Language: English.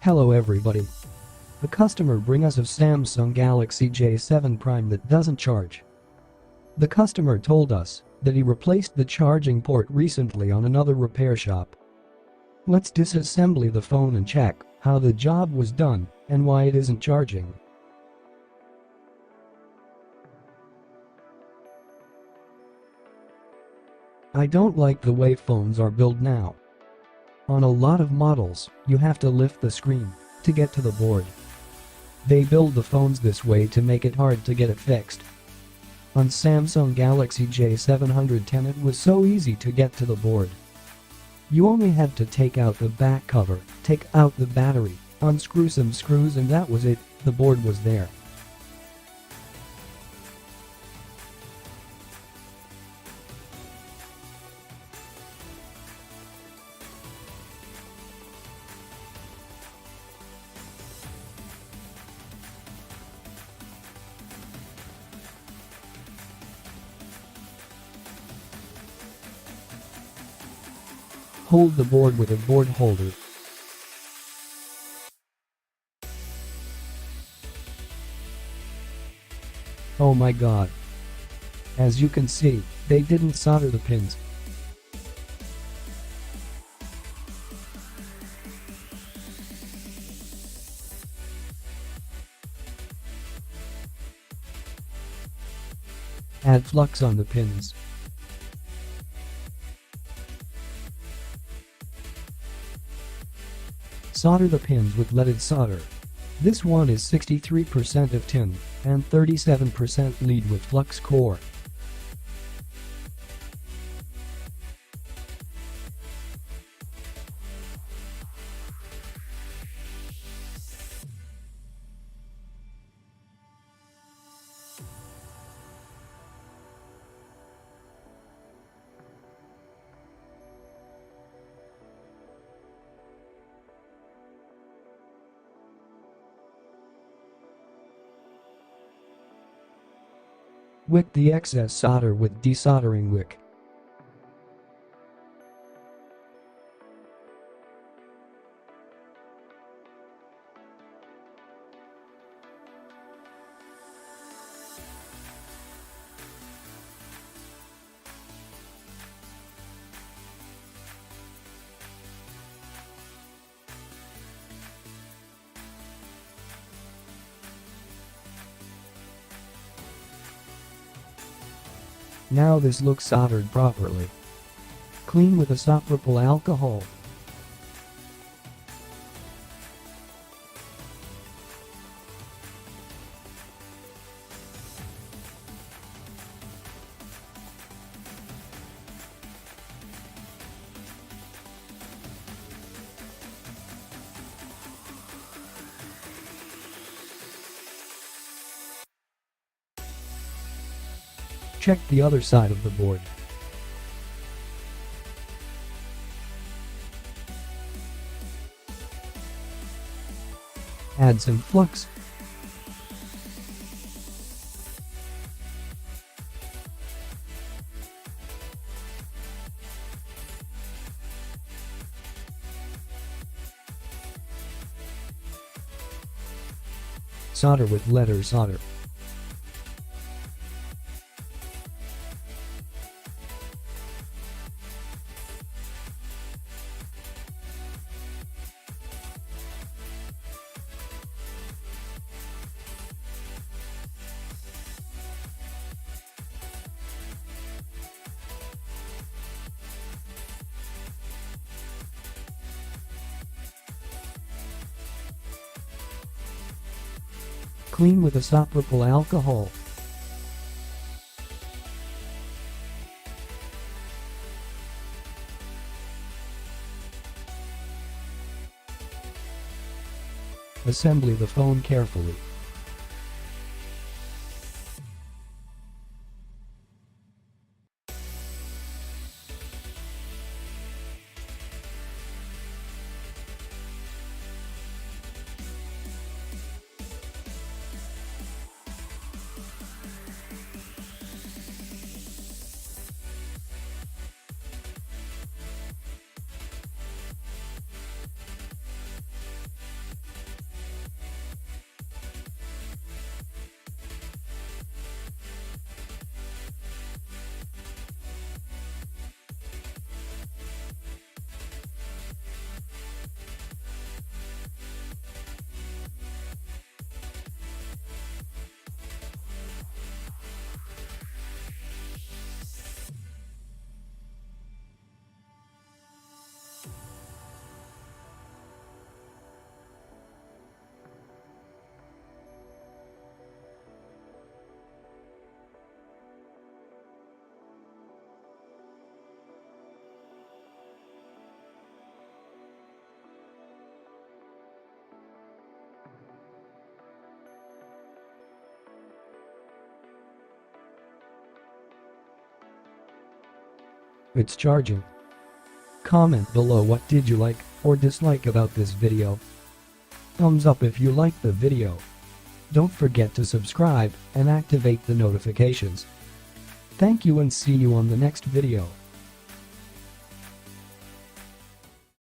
Hello everybody. A customer bring us a Samsung Galaxy J7 Prime that doesn't charge. The customer told us that he replaced the charging port recently on another repair shop. Let's disassemble the phone and check how the job was done and why it isn't charging. I don't like the way phones are built now. On a lot of models, you have to lift the screen to get to the board. They build the phones this way to make it hard to get it fixed. On Samsung Galaxy J710 it was so easy to get to the board. You only had to take out the back cover, take out the battery, unscrew some screws and that was it, the board was there. Hold the board with a board holder. Oh my god. As you can see, they didn't solder the pins. Add flux on the pins. Solder the pins with leaded solder. This one is 63% of tin and 37% lead with flux core. Wick the excess solder with desoldering wick. Now this looks soldered properly. Clean with isopropyl alcohol. Check the other side of the board. Add some flux. Solder with leaded solder. Clean with isopropyl alcohol. Assemble the phone carefully. it's charging. Comment below what did you like or dislike about this video. Thumbs up if you liked the video. Don't forget to subscribe and activate the notifications. Thank you and see you on the next video.